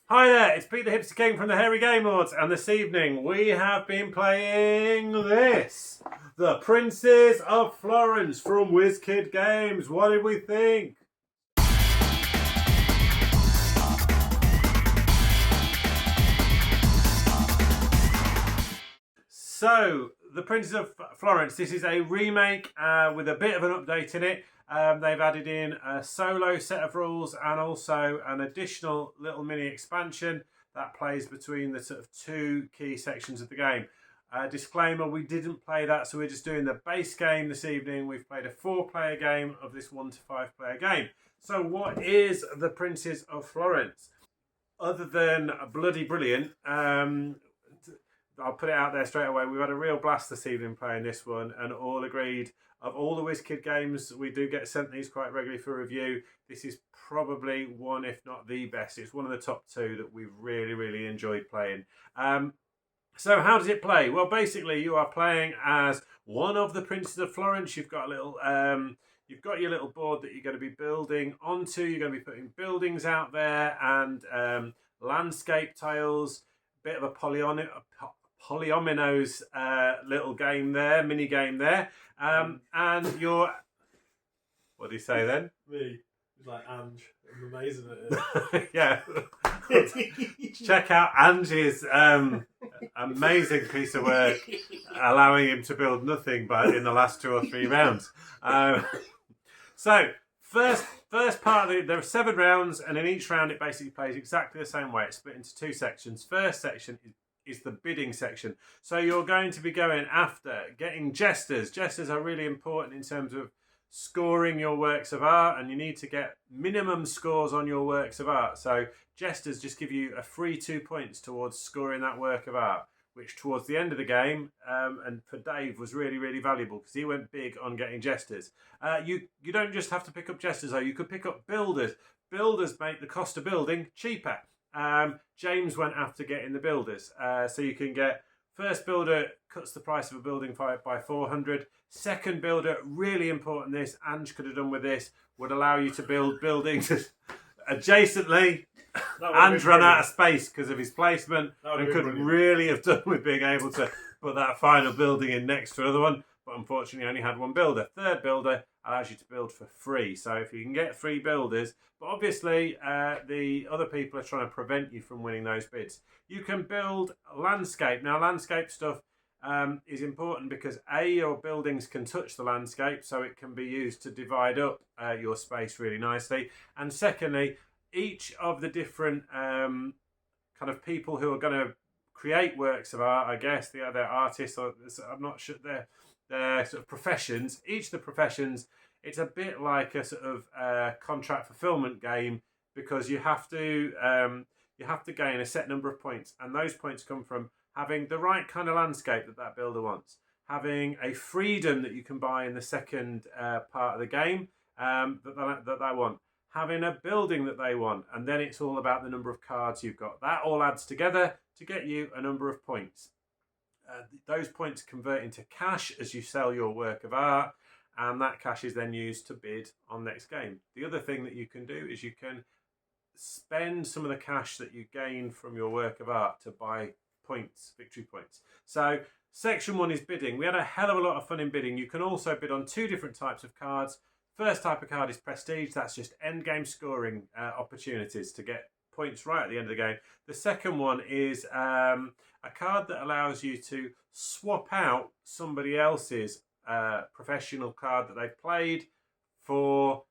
Hi there, it's Pete the Hipster King from the Hairy Game Lords, and this evening we have been playing this, the Princes of Florence from WizKid Games. What did we think? So, the Princes of Florence, this is a remake with a bit of an update in it. They've added in a solo set of rules and also an additional little mini expansion that plays between the sort of two key sections of the game. Disclaimer, we didn't play that, so we're just doing the base game this evening. We've played a 4-player game of this 1 to 5-player game. So what is the Princes of Florence? Other than bloody brilliant, I'll put it out there straight away. We've had a real blast this evening playing this one, and all agreed of all the WizKid games, we do get sent these quite regularly for review. This is probably one, if not the best. It's one of the top 2 that we've really enjoyed playing. So how does it play? Well, basically, you are playing as one of the Princes of Florence. You've got a little, you've got your little board that you're going to be building onto. You're going to be putting buildings out there and landscape tiles. Bit of a polyominoes little game there, mini game there. And you're, what do you say then? Me. It's like Ange. I'm amazing at it. Yeah. Check out Angie's amazing piece of work, allowing him to build nothing but in the last 2 or 3 rounds. So first part of there are 7 rounds, and in each round it basically plays exactly the same way. It's split into 2 sections. First section is the bidding section. So you're going to be going after getting jesters. Jesters are really important in terms of scoring your works of art, and you need to get minimum scores on your works of art. So jesters just give you a free 2 points towards scoring that work of art, which towards the end of the game, and for Dave, was really valuable because he went big on getting jesters. You don't just have to pick up jesters though. You could pick up builders. Builders make the cost of building cheaper. James went after getting the builders. So you can get first builder cuts the price of a building by 400. Second builder, really important this, Ange could have done with this, would allow you to build buildings adjacently. Ange ran out of space because of his placement and could really have done with being able to put that final building in next to another one. But unfortunately only had 1 builder. Third builder allows you to build for free. So if you can get 3 builders, but obviously the other people are trying to prevent you from winning those bids. You can build landscape. Now landscape stuff is important because A, your buildings can touch the landscape, so it can be used to divide up your space really nicely. And secondly, each of the different kind of people who are going to create works of art, I guess, they're artists, or I'm not sure, they're sort of professions. Each of the professions, it's a bit like a sort of contract fulfillment game because you have to gain a set number of points, and those points come from having the right kind of landscape that builder wants, having a freedom that you can buy in the second part of the game that they want, having a building that they want, and then it's all about the number of cards you've got. That all adds together to get you a number of points. Those points convert into cash as you sell your work of art, and that cash is then used to bid on next game. The other thing that you can do is you can spend some of the cash that you gain from your work of art to buy points, victory points. So section 1 is bidding. We had a hell of a lot of fun in bidding. You can also bid on 2 different types of cards. First type of card is prestige. That's just end game scoring opportunities to get points right at the end of the game. The second one is a card that allows you to swap out somebody else's professional card that they've played for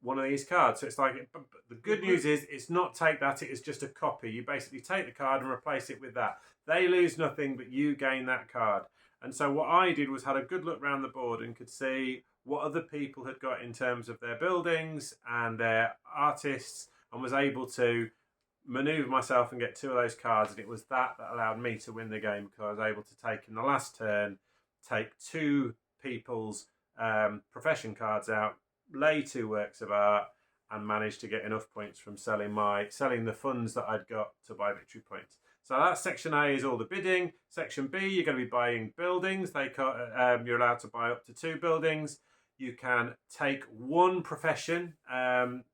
one of these cards. So it's like, the good news is it's not take that, it is just a copy. You basically take the card and replace it with that. They lose nothing, but you gain that card. And so what I did was had a good look around the board and could see what other people had got in terms of their buildings and their artists, and was able to maneuver myself and get 2 of those cards. And it was that allowed me to win the game, because I was able to take in the last turn, take 2 people's profession cards out, lay 2 works of art, and manage to get enough points from selling the funds that I'd got to buy victory points. So that's section A, is all the bidding. Section B, you're going to be buying buildings. You're allowed to buy up to 2 buildings. You can take 1 profession, and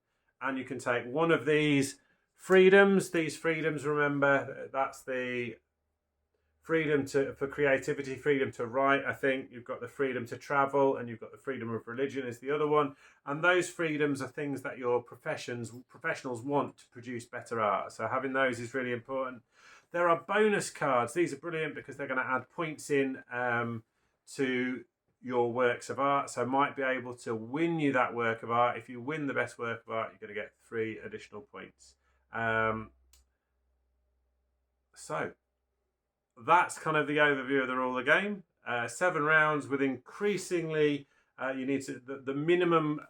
you can take one of these Freedoms. These freedoms, remember, that's the freedom for creativity, freedom to write. I think you've got the freedom to travel, and you've got the freedom of religion is the other one. And those freedoms are things that your professionals want to produce better art. So having those is really important. There are bonus cards. These are brilliant because they're going to add points in to your works of art. So might be able to win you that work of art. If you win the best work of art, you're going to get 3 additional points. So that's kind of the overview of the rule of the game. 7 rounds with increasingly, you need to, the minimum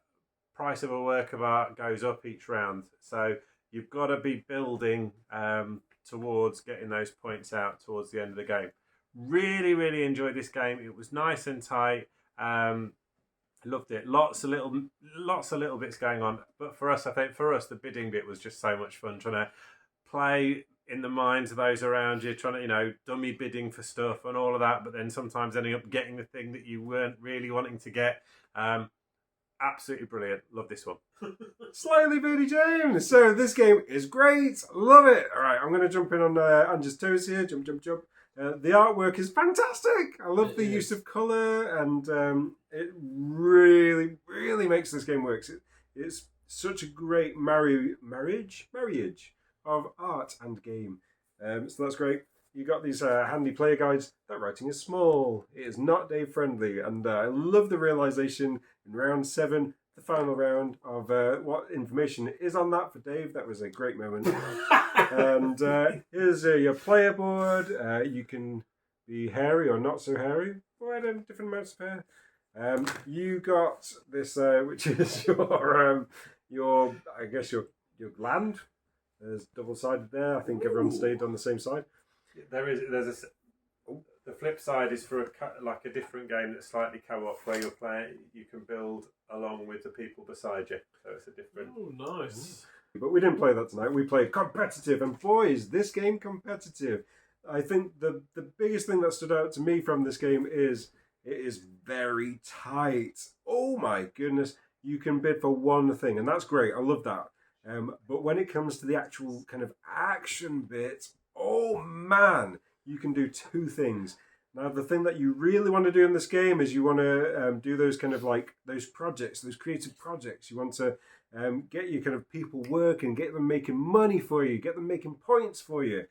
price of a work of art goes up each round. So you've got to be building towards getting those points out towards the end of the game. Really, really enjoyed this game. It was nice and tight. Loved it. Lots of little bits going on. But for us, I think the bidding bit was just so much fun, trying to play in the minds of those around you, trying to, dummy bidding for stuff and all of that, but then sometimes ending up getting the thing that you weren't really wanting to get. Absolutely brilliant. Love this one. Slightly Beardy James. So this game is great. Love it. All right, I'm going to jump in on Ange's toes here. Jump. The artwork is fantastic. I love the use of colour, and it really, really makes this game work. It's such a great marriage of art and game. So that's great. You got these handy player guides. That writing is small. It is not Dave friendly, and I love the realization in round 7, the final round, of what information is on that for Dave. That was a great moment. And here's your player board. You can be hairy or not so hairy. Quite different amounts of hair. You got this, which is your I guess your gland. There's double-sided there. I think everyone stayed on the same side. There's the flip side is for a different game that's slightly co-op, where you're playing, you can build along with the people beside you. So it's a different. Oh, nice. But we didn't play that tonight. We played competitive, and boys, this game competitive. I think the biggest thing that stood out to me from this game is it is very tight. Oh my goodness, you can bid for one thing, and that's great. I love that. But when it comes to the actual kind of action bit, oh man, you can do 2 things. Now, the thing that you really want to do in this game is you want to do those kind of those projects, those creative projects. You want to get your kind of people working, get them making money for you, get them making points for you.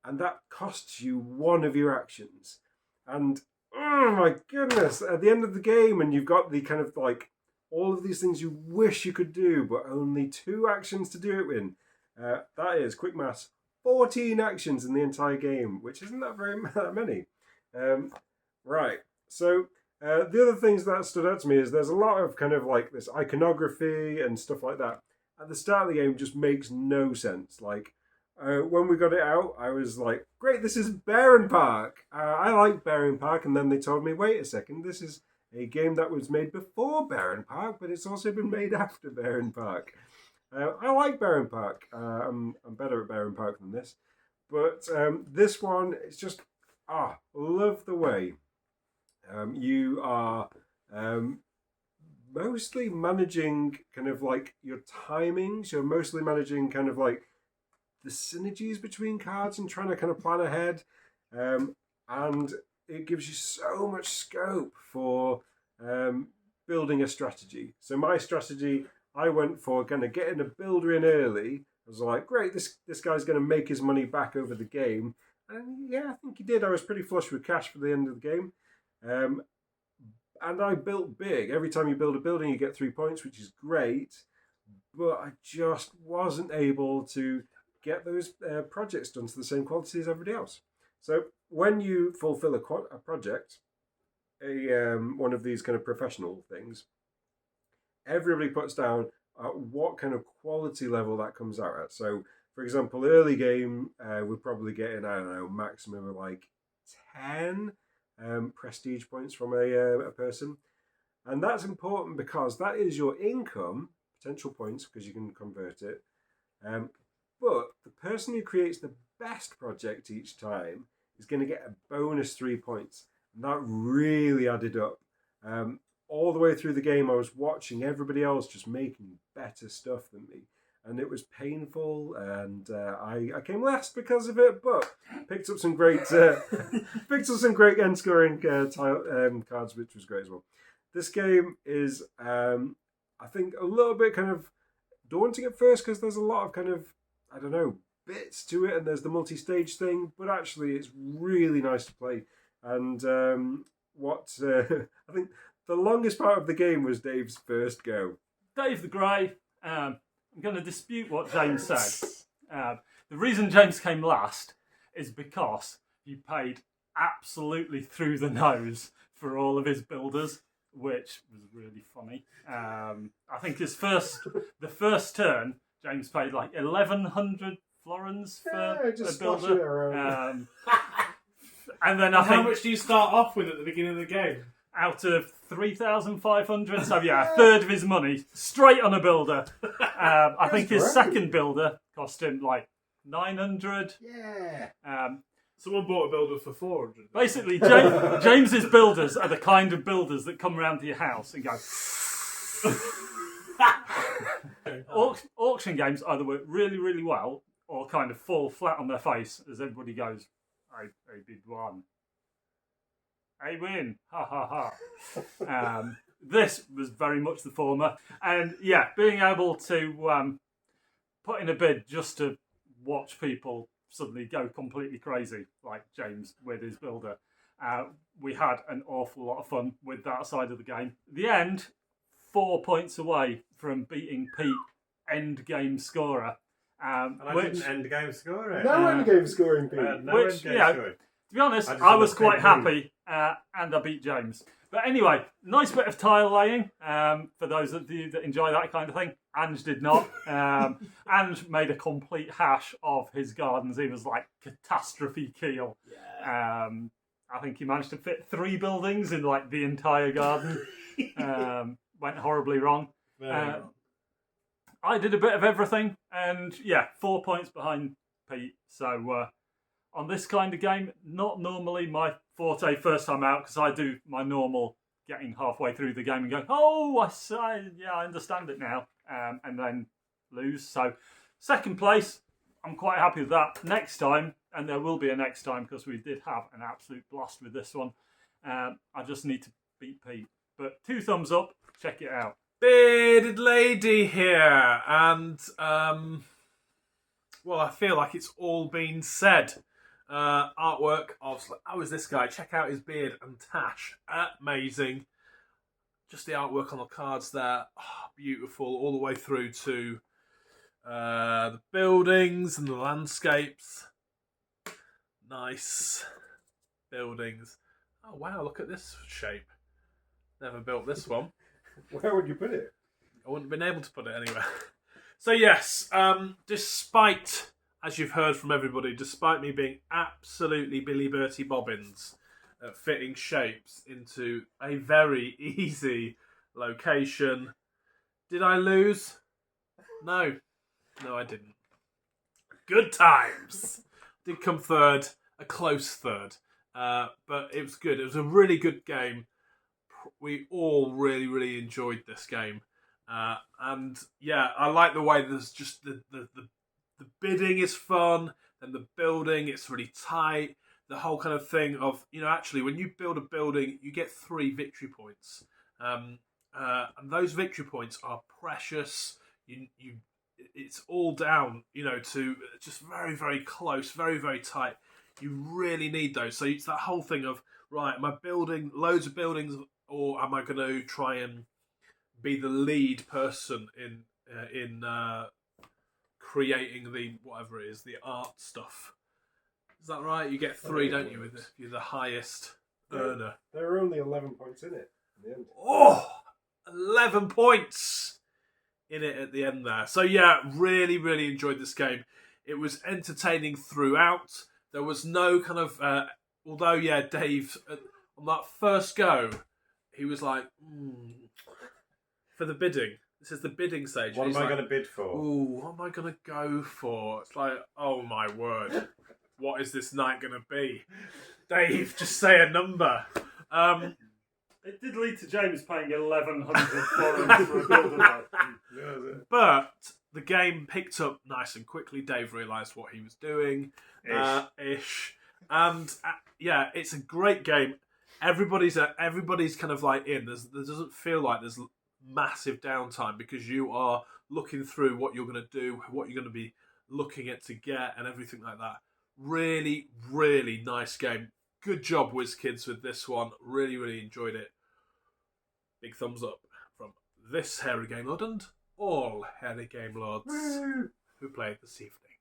And that costs you one of your actions. And oh my goodness, at the end of the game, and you've got the kind of all of these things you wish you could do, but only 2 actions to do it in. That is, quick maths, 14 actions in the entire game, which isn't that many. Right, so the other things that stood out to me is there's a lot of kind of this iconography and stuff like that. At the start of the game, just makes no sense. When we got it out, I was like, great, this is Baron Park. I like Baron Park, and then they told me, wait a second, this is a game that was made before Baron Park, but it's also been made after Baron Park. I like Baron Park. I'm better at Baron Park than this. But this one, it's just, love the way you are mostly managing kind of your timings. You're mostly managing kind of the synergies between cards and trying to kind of plan ahead. And it gives you so much scope for building a strategy. So my strategy, I went for kind of getting a builder in early. I was like, great, this guy's going to make his money back over the game. And yeah, I think he did. I was pretty flush with cash for the end of the game. And I built big. Every time you build a building, you get 3 points, which is great. But I just wasn't able to get those projects done to the same quality as everybody else. So when you fulfill a project, one of these kind of professional things, everybody puts down what kind of quality level that comes out at. So, for example, early game, we're probably getting, I don't know, maximum of 10 prestige points from a person. And that's important because that is your income, potential points, because you can convert it. But the person who creates the best project each time is going to get a bonus 3 points. And that really added up. All the way through the game, I was watching everybody else just making better stuff than me. and it was painful, and I came last because of it, but picked up some great end scoring cards, which was great as well. This game is, I think, a little bit kind of daunting at first because there's a lot of kind of, I don't know, bits to it, and there's the multi-stage thing, but actually it's really nice to play. And I think the longest part of the game was Dave's first go. Dave the Grey, I'm going to dispute what James said. The reason James came last is because he paid absolutely through the nose for all of his builders, which was really funny. I think the first turn, James paid like 1,100 florins for a builder. And then How much do you start off with at the beginning of the game? Out of 3,500, so yeah, a third of his money straight on a builder. I think his second builder cost him like 900. Yeah. Someone bought a builder for 400. Basically, James's builders are the kind of builders that come around to your house and go. Auction games either work really, really well or kind of fall flat on their face as everybody goes, I did one. I win. Ha ha ha. This was very much the former. And yeah, being able to put in a bid just to watch people suddenly go completely crazy, like James with his builder. We had an awful lot of fun with that side of the game. The end, 4 points away from beating Pete, end game scorer. And I didn't end game scorer. No end game scoring, Pete. To be honest, I was quite happy, and I beat James. But anyway, nice bit of tile laying for those of you that enjoy that kind of thing. Ange did not. Ange made a complete hash of his gardens. He was like catastrophe keel. Yeah. I think he managed to fit 3 buildings in like the entire garden. Went horribly wrong. Wrong. I did a bit of everything, and yeah, 4 points behind Pete. So on this kind of game, not normally my forte first time out, because I do my normal getting halfway through the game and going, oh, I understand it now, and then lose. So second place, I'm quite happy with that. Next time, and there will be a next time because we did have an absolute blast with this one. I just need to beat Pete. But 2 thumbs up, check it out. Bearded Lady here, and well, I feel like it's all been said. Artwork of, how is this guy? Check out his beard and tash. Amazing. Just the artwork on the cards there, beautiful, all the way through to the buildings and the landscapes. Nice buildings. Oh wow, look at this shape. Never built this one. Where would you put it? I wouldn't have been able to put it anywhere. So yes, despite, as you've heard from everybody, despite me being absolutely Billy Bertie Bobbins at fitting shapes into a very easy location, did I lose? No, I didn't. Good times. Did come third, a close third, but it was good. It was a really good game. We all really, really enjoyed this game. And yeah, I like the way there's just the bidding is fun, and the building, it's really tight. The whole kind of thing of, actually when you build a building, you get 3 victory points. And those victory points are precious. It's all down, to just very, very close, very, very tight. You really need those. So it's that whole thing of, right, am I building loads of buildings, or am I going to try and be the lead person in creating the whatever it is, the art stuff? Is that right? You get 3, don't you? If you're the highest earner. There are only 11 points in it in the end. Oh, 11 points in it at the end there. So yeah, really, really enjoyed this game. It was entertaining throughout. There was no kind of, although yeah, Dave on that first go, he was like, for the bidding. This is the bidding stage. What am I going to bid for? Ooh, what am I going to go for? It's like, oh my word. What is this night going to be? Dave, just say a number. It did lead to James paying 1,100 florins for a builder. But the game picked up nice and quickly. Dave realised what he was doing, ish. And yeah, it's a great game. Everybody's kind of like in. There doesn't feel like there's massive downtime because you are looking through what you're going to do, what you're going to be looking at to get, and everything like that. Really, really nice game. Good job, WizKids, with this one. Really, really enjoyed it. Big thumbs up from this Hairy Game Lord and all Hairy Game Lords who played this evening.